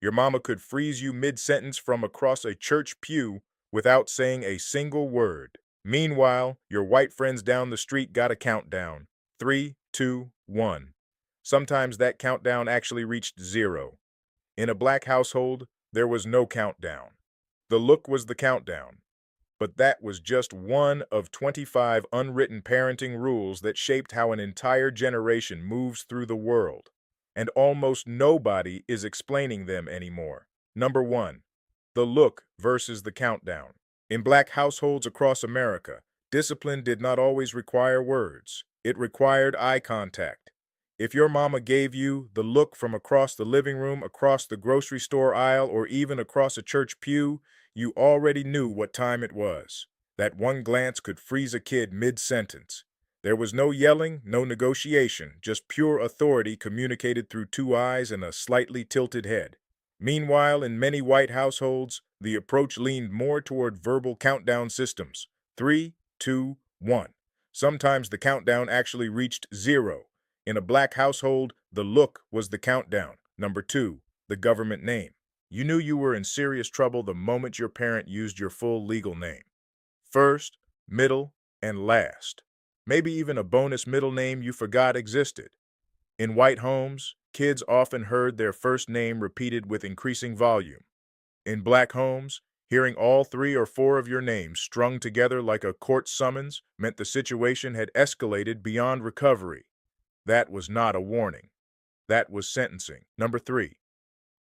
Your mama could freeze you mid-sentence from across a church pew without saying a single word. Meanwhile, your white friends down the street got a countdown. 3, 2, 1. Sometimes that countdown actually reached 0. In a black household, there was no countdown. The look was the countdown. But that was just one of 25 unwritten parenting rules that shaped how an entire generation moves through the world. And almost nobody is explaining them anymore. Number 1. The look versus the countdown. In black households across America, discipline did not always require words. It required eye contact. If your mama gave you the look from across the living room, across the grocery store aisle, or even across a church pew, you already knew what time it was. That one glance could freeze a kid mid-sentence. There was no yelling, no negotiation, just pure authority communicated through two eyes and a slightly tilted head. Meanwhile, in many white households, the approach leaned more toward verbal countdown systems. 3, 2, 1. Sometimes the countdown actually reached 0. In a black household, the look was the countdown. Number 2, the government name. You knew you were in serious trouble the moment your parent used your full legal name. First, middle, and last. Maybe even a bonus middle name you forgot existed. In white homes, kids often heard their first name repeated with increasing volume. In black homes, hearing all 3 or 4 of your names strung together like a court summons meant the situation had escalated beyond recovery. That was not a warning. That was sentencing. Number 3.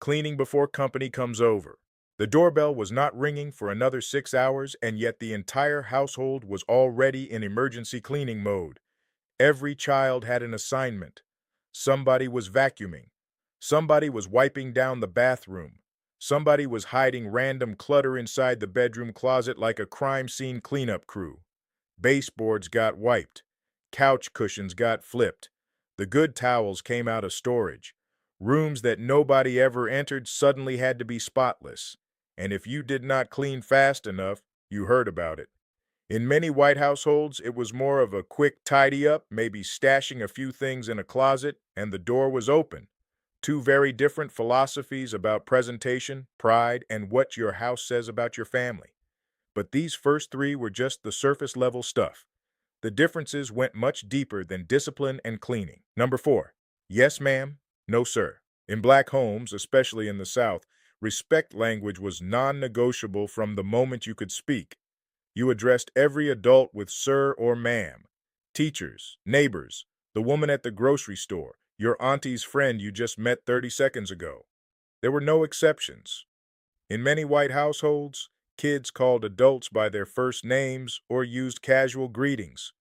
Cleaning before company comes over. The doorbell was not ringing for another 6 hours, and yet the entire household was already in emergency cleaning mode. Every child had an assignment. Somebody was vacuuming. Somebody was wiping down the bathroom. Somebody was hiding random clutter inside the bedroom closet like a crime scene cleanup crew. Baseboards got wiped. Couch cushions got flipped. The good towels came out of storage. Rooms that nobody ever entered suddenly had to be spotless. And if you did not clean fast enough, you heard about it. In many white households, it was more of a quick tidy-up, maybe stashing a few things in a closet, and the door was open. Two very different philosophies about presentation, pride, and what your house says about your family. But these first 3 were just the surface-level stuff. The differences went much deeper than discipline and cleaning. Number 4. Yes, ma'am. No, sir. In black homes, especially in the South, respect language was non-negotiable from the moment you could speak. You addressed every adult with sir or ma'am. Teachers, neighbors, the woman at the grocery store, your auntie's friend you just met 30 seconds ago. There were no exceptions. In many white households, kids called adults by their first names or used casual greetings.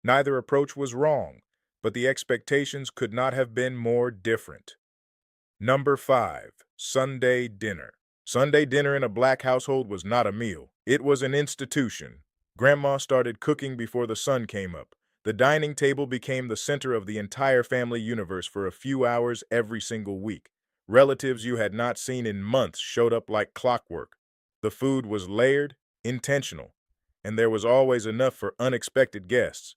Neither approach was wrong, but the expectations could not have been more different. Number 5. Sunday dinner. Sunday dinner in a black household was not a meal. It was an institution. Grandma started cooking before the sun came up. The dining table became the center of the entire family universe for a few hours every single week. Relatives you had not seen in months showed up like clockwork. The food was layered, intentional, and there was always enough for unexpected guests.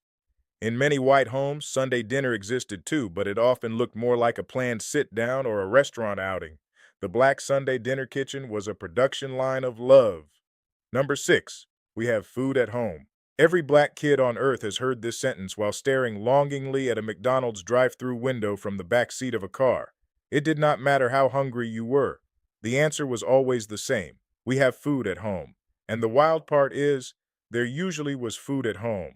In many white homes, Sunday dinner existed too, but it often looked more like a planned sit-down or a restaurant outing. The black Sunday dinner kitchen was a production line of love. Number 6. We have food at home. Every black kid on earth has heard this sentence while staring longingly at a McDonald's drive-thru window from the back seat of a car. It did not matter how hungry you were. The answer was always the same. We have food at home. And the wild part is, there usually was food at home.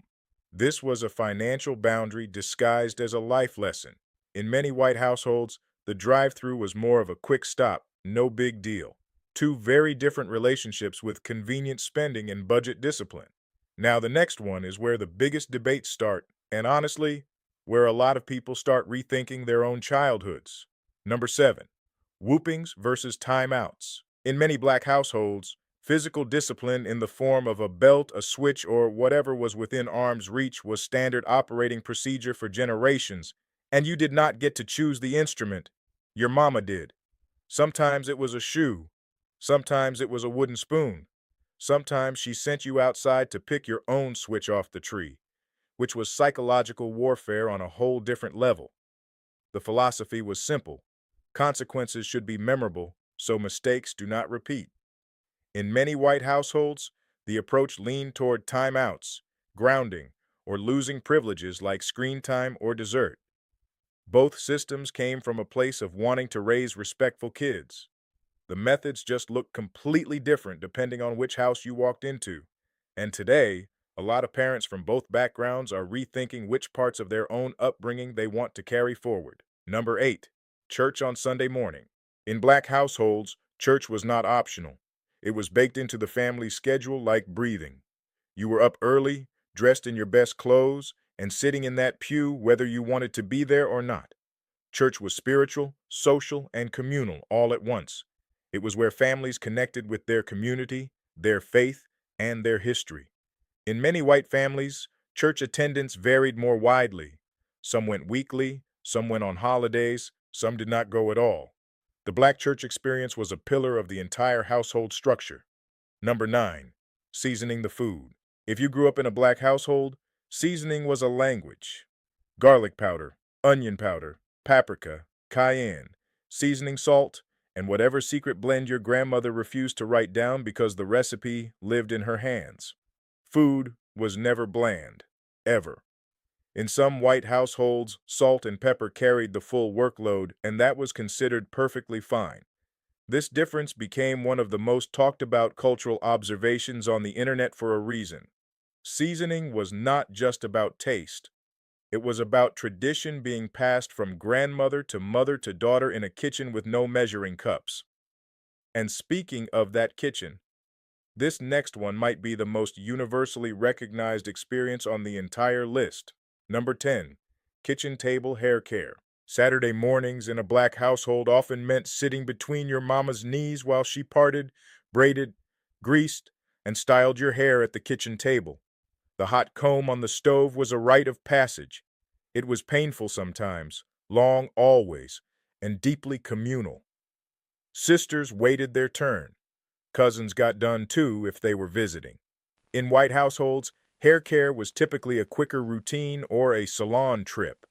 This was a financial boundary disguised as a life lesson. In many white households, the drive-thru was more of a quick stop, no big deal. Two very different relationships with convenient spending and budget discipline. Now the next one is where the biggest debates start, and honestly, where a lot of people start rethinking their own childhoods. Number 7. Whoopings versus timeouts. In many black households, physical discipline in the form of a belt, a switch, or whatever was within arm's reach was standard operating procedure for generations, and you did not get to choose the instrument. Your mama did. Sometimes it was a shoe. Sometimes it was a wooden spoon. Sometimes she sent you outside to pick your own switch off the tree, which was psychological warfare on a whole different level. The philosophy was simple. Consequences should be memorable, so mistakes do not repeat. In many white households, the approach leaned toward timeouts, grounding, or losing privileges like screen time or dessert. Both systems came from a place of wanting to raise respectful kids. The methods just looked completely different depending on which house you walked into. And today, a lot of parents from both backgrounds are rethinking which parts of their own upbringing they want to carry forward. Number 8. Church on Sunday morning. In black households, church was not optional. It was baked into the family schedule like breathing. You were up early, dressed in your best clothes, and sitting in that pew whether you wanted to be there or not. Church was spiritual, social, and communal all at once. It was where families connected with their community, their faith, and their history. In many white families, church attendance varied more widely. Some went weekly, some went on holidays, some did not go at all. The black church experience was a pillar of the entire household structure. Number 9. Seasoning the food. If you grew up in a black household, seasoning was a language. Garlic powder, onion powder, paprika, cayenne, seasoning salt, and whatever secret blend your grandmother refused to write down because the recipe lived in her hands. Food was never bland, ever. In some white households, salt and pepper carried the full workload, and that was considered perfectly fine. This difference became one of the most talked about cultural observations on the internet for a reason. Seasoning was not just about taste. It was about tradition being passed from grandmother to mother to daughter in a kitchen with no measuring cups. And speaking of that kitchen, this next one might be the most universally recognized experience on the entire list. Number 10. Kitchen table hair care. Saturday mornings in a black household often meant sitting between your mama's knees while she parted, braided, greased, and styled your hair at the kitchen table. The hot comb on the stove was a rite of passage. It was painful sometimes, long always, and deeply communal. Sisters waited their turn. Cousins got done too if they were visiting. In white households, hair care was typically a quicker routine or a salon trip.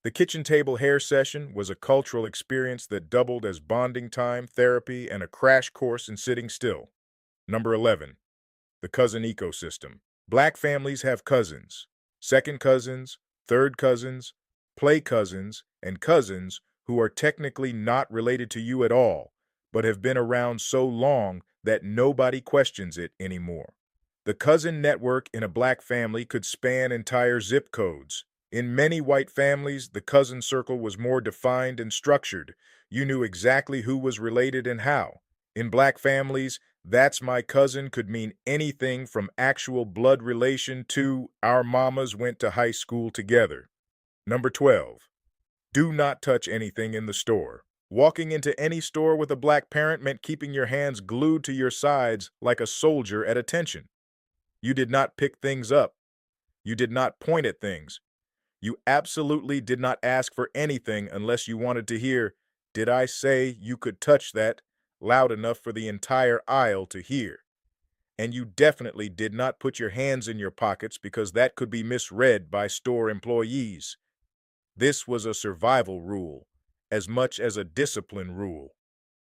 The kitchen table hair session was a cultural experience that doubled as bonding time, therapy, and a crash course in sitting still. Number 11. The cousin ecosystem. Black families have cousins, second cousins, third cousins, play cousins, and cousins who are technically not related to you at all, but have been around so long that nobody questions it anymore. The cousin network in a black family could span entire zip codes. In many white families, the cousin circle was more defined and structured. You knew exactly who was related and how. In black families, "that's my cousin" could mean anything from actual blood relation to "our mamas went to high school together." Number 12. Do not touch anything in the store. Walking into any store with a black parent meant keeping your hands glued to your sides like a soldier at attention. You did not pick things up. You did not point at things. You absolutely did not ask for anything unless you wanted to hear, "Did I say you could touch that?" loud enough for the entire aisle to hear. And you definitely did not put your hands in your pockets because that could be misread by store employees. This was a survival rule, as much as a discipline rule.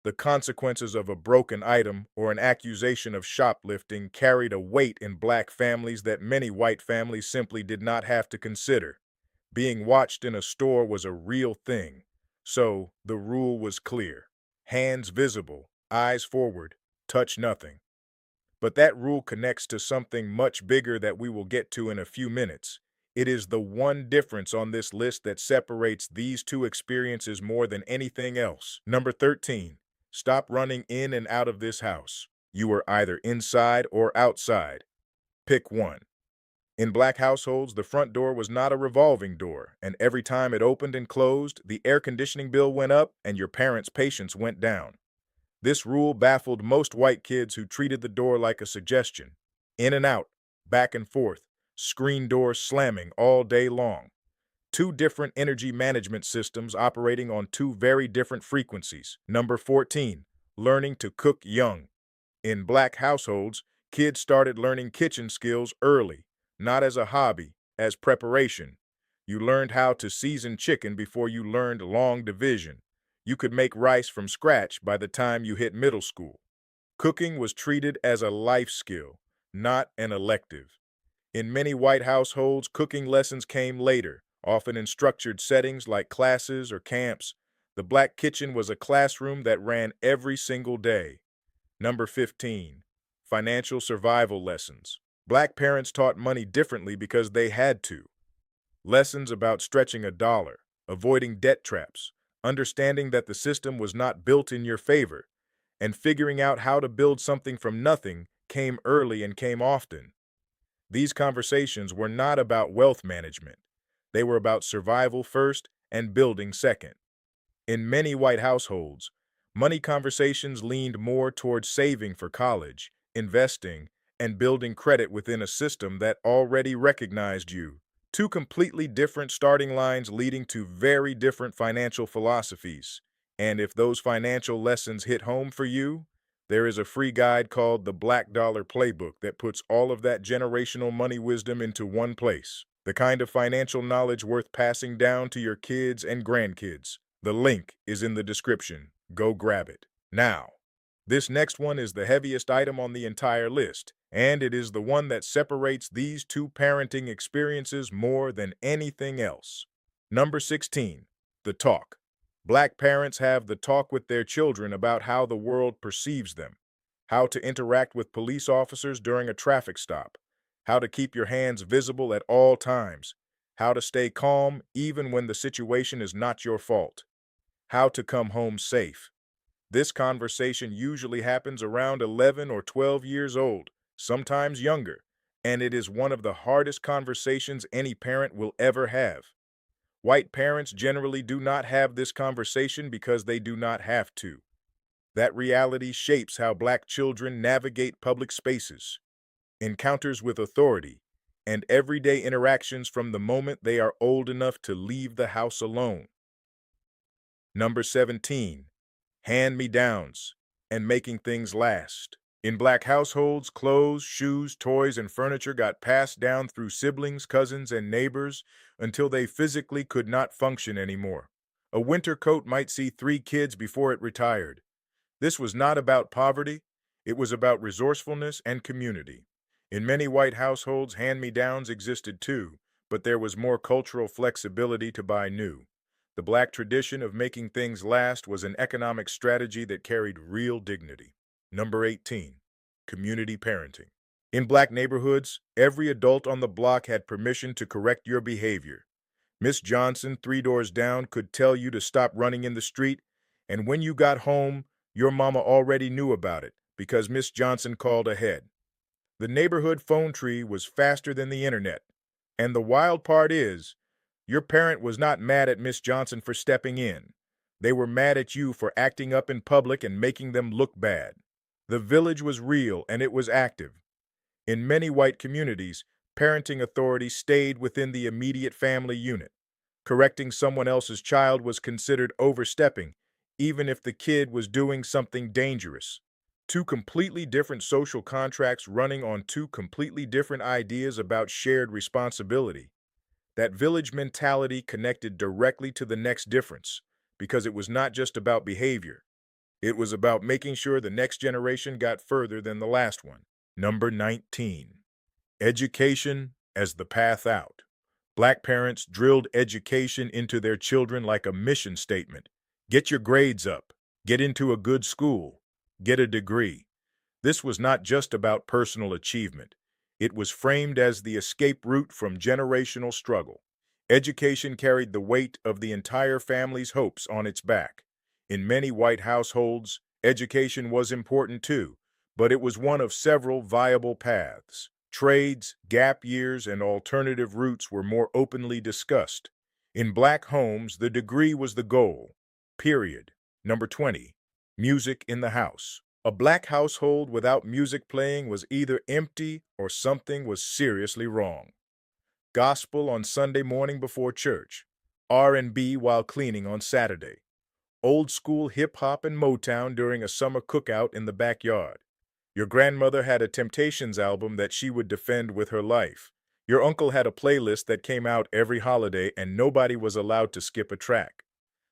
The consequences of a broken item or an accusation of shoplifting carried a weight in black families that many white families simply did not have to consider. Being watched in a store was a real thing, so the rule was clear. Hands visible, eyes forward, touch nothing. But that rule connects to something much bigger that we will get to in a few minutes. It is the one difference on this list that separates these two experiences more than anything else. Number 13. Stop running in and out of this house. You were either inside or outside. Pick one. In black households, the front door was not a revolving door, and every time it opened and closed, the air conditioning bill went up and your parents' patience went down. This rule baffled most white kids who treated the door like a suggestion. In and out, back and forth, screen doors slamming all day long. Two different energy management systems operating on two very different frequencies. Number 14. Learning to cook young. In black households, kids started learning kitchen skills early, not as a hobby, as preparation. You learned how to season chicken before you learned long division. You could make rice from scratch by the time you hit middle school. Cooking was treated as a life skill, not an elective. In many white households, cooking lessons came later, often in structured settings like classes or camps. The black kitchen was a classroom that ran every single day. Number 15, financial survival lessons. Black parents taught money differently because they had to. Lessons about stretching a dollar, avoiding debt traps, understanding that the system was not built in your favor, and figuring out how to build something from nothing came early and came often. These conversations were not about wealth management. They were about survival first and building second. In many white households, money conversations leaned more towards saving for college, investing, and building credit within a system that already recognized you. Two completely different starting lines leading to very different financial philosophies. And if those financial lessons hit home for you, there is a free guide called the Black Dollar Playbook that puts all of that generational money wisdom into one place. The kind of financial knowledge worth passing down to your kids and grandkids. The link is in the description. Go grab it. Now, this next one is the heaviest item on the entire list, and it is the one that separates these two parenting experiences more than anything else. Number 16, the talk. Black parents have the talk with their children about how the world perceives them, how to interact with police officers during a traffic stop, how to keep your hands visible at all times, how to stay calm even when the situation is not your fault, how to come home safe. This conversation usually happens around 11 or 12 years old, sometimes younger, and it is one of the hardest conversations any parent will ever have. White parents generally do not have this conversation because they do not have to. That reality shapes how black children navigate public spaces, encounters with authority, and everyday interactions from the moment they are old enough to leave the house alone. Number 17, hand-me-downs and making things last. In black households, clothes, shoes, toys, and furniture got passed down through siblings, cousins, and neighbors until they physically could not function anymore. A winter coat might see 3 kids before it retired. This was not about poverty, it was about resourcefulness and community. In many white households, hand-me-downs existed too, but there was more cultural flexibility to buy new. The black tradition of making things last was an economic strategy that carried real dignity. Number 18, community parenting. In black neighborhoods, every adult on the block had permission to correct your behavior. Miss Johnson, 3 doors down, could tell you to stop running in the street, and when you got home, your mama already knew about it because Miss Johnson called ahead. The neighborhood phone tree was faster than the internet. And the wild part is, your parent was not mad at Miss Johnson for stepping in. They were mad at you for acting up in public and making them look bad. The village was real and it was active. In many white communities, parenting authority stayed within the immediate family unit. Correcting someone else's child was considered overstepping, even if the kid was doing something dangerous. Two completely different social contracts running on two completely different ideas about shared responsibility. That village mentality connected directly to the next difference, because it was not just about behavior. It was about making sure the next generation got further than the last one. Number 19, education as the path out. Black parents drilled education into their children like a mission statement. Get your grades up, get into a good school, get a degree. This was not just about personal achievement. It was framed as the escape route from generational struggle. Education carried the weight of the entire family's hopes on its back. In many white households, education was important too, but it was one of several viable paths. Trades, gap years, and alternative routes were more openly discussed. In black homes, the degree was the goal. Period. Number 20, music in the house. A black household without music playing was either empty or something was seriously wrong. Gospel on Sunday morning before church, R&B while cleaning on Saturday, old school hip-hop and Motown during a summer cookout in the backyard. Your grandmother had a Temptations album that she would defend with her life. Your uncle had a playlist that came out every holiday and nobody was allowed to skip a track.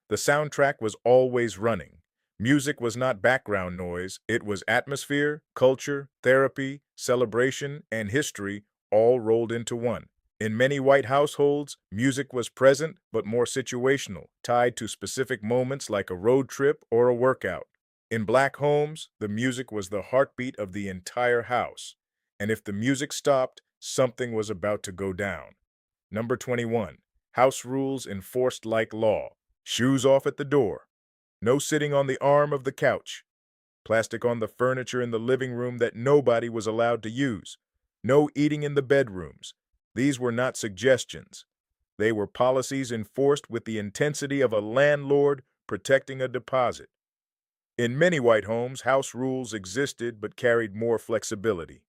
The soundtrack was always running. Music was not background noise, it was atmosphere, culture, therapy, celebration, and history all rolled into one. In many white households, music was present but more situational, tied to specific moments like a road trip or a workout. In black homes, the music was the heartbeat of the entire house, and if the music stopped, something was about to go down. Number 21. House rules enforced like law. Shoes off at the door. No sitting on the arm of the couch. Plastic on the furniture in the living room that nobody was allowed to use. No eating in the bedrooms. These were not suggestions. They were policies enforced with the intensity of a landlord protecting a deposit. In many white homes, house rules existed but carried more flexibility.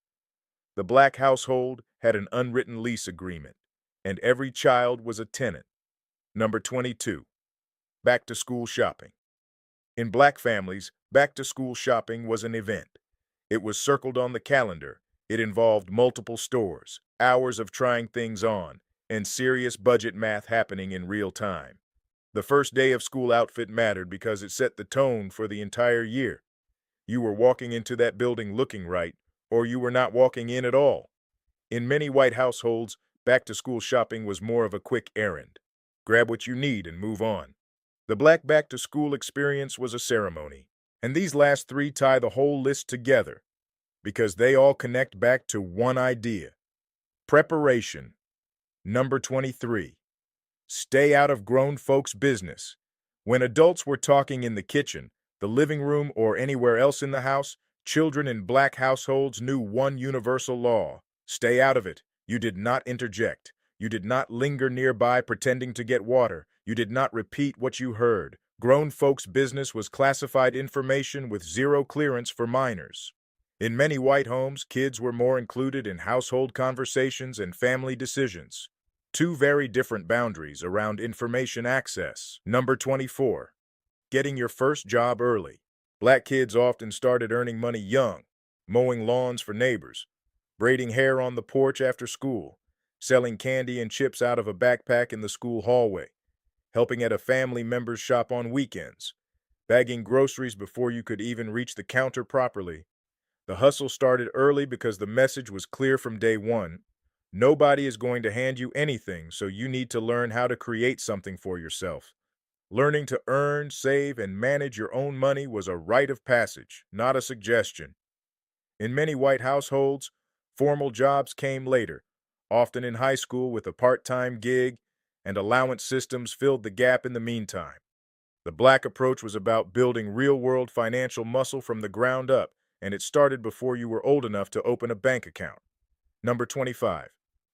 The black household had an unwritten lease agreement, and every child was a tenant. Number 22. Back-to-school shopping. In black families, back-to-school shopping was an event. It was circled on the calendar. It involved multiple stores, hours of trying things on, and serious budget math happening in real time. The first day of school outfit mattered because it set the tone for the entire year. You were walking into that building looking right, or you were not walking in at all. In many white households, back-to-school shopping was more of a quick errand. Grab what you need and move on. The black back-to-school experience was a ceremony, and these last three tie the whole list together because they all connect back to one idea: preparation. Number 23. Stay out of grown folks' business. When adults were talking in the kitchen, the living room, or anywhere else in the house, children in black households knew one universal law: stay out of it. You did not interject. You did not linger nearby pretending to get water. You did not repeat what you heard. Grown folks' business was classified information with zero clearance for minors. In many white homes, kids were more included in household conversations and family decisions. Two very different boundaries around information access. Number 24. Getting your first job early. Black kids often started earning money young, mowing lawns for neighbors, braiding hair on the porch after school, selling candy and chips out of a backpack in the school hallway, helping at a family member's shop on weekends, bagging groceries before you could even reach the counter properly. The hustle started early because the message was clear from day one. Nobody is going to hand you anything, so you need to learn how to create something for yourself. Learning to earn, save, and manage your own money was a rite of passage, not a suggestion. In many white households, formal jobs came later, often in high school with a part-time gig, and allowance systems filled the gap in the meantime. The black approach was about building real-world financial muscle from the ground up, and it started before you were old enough to open a bank account. Number 25.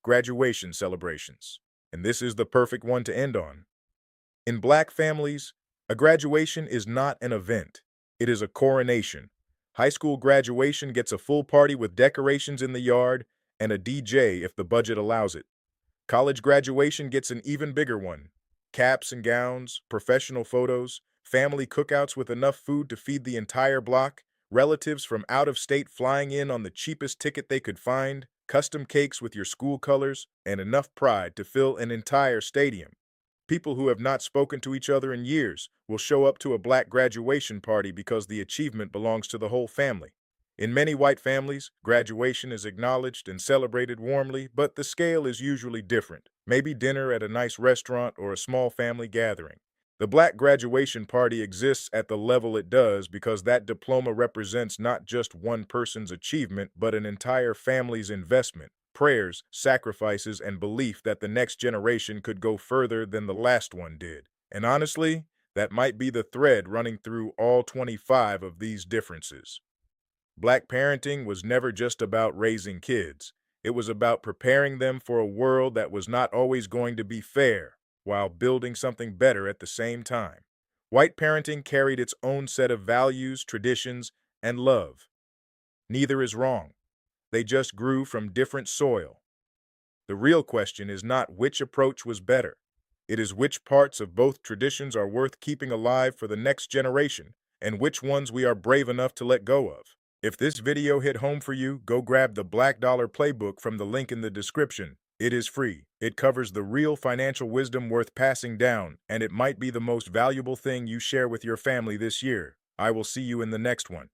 Graduation celebrations. And this is the perfect one to end on. In black families, a graduation is not an event. It is a coronation. High school graduation gets a full party with decorations in the yard and a DJ if the budget allows it. College graduation gets an even bigger one. Caps and gowns, professional photos, family cookouts with enough food to feed the entire block, relatives from out of state flying in on the cheapest ticket they could find, custom cakes with your school colors, and enough pride to fill an entire stadium. People who have not spoken to each other in years will show up to a black graduation party because the achievement belongs to the whole family. In many white families, graduation is acknowledged and celebrated warmly, but the scale is usually different. Maybe dinner at a nice restaurant or a small family gathering. The black graduation party exists at the level it does because that diploma represents not just one person's achievement, but an entire family's investment, prayers, sacrifices, and belief that the next generation could go further than the last one did. And honestly, that might be the thread running through all 25 of these differences. Black parenting was never just about raising kids. It was about preparing them for a world that was not always going to be fair, while building something better at the same time. White parenting carried its own set of values, traditions, and love. Neither is wrong. They just grew from different soil. The real question is not which approach was better. It is which parts of both traditions are worth keeping alive for the next generation, and which ones we are brave enough to let go of. If this video hit home for you, go grab the Black Dollar Playbook from the link in the description. It is free. It covers the real financial wisdom worth passing down, and it might be the most valuable thing you share with your family this year. I will see you in the next one.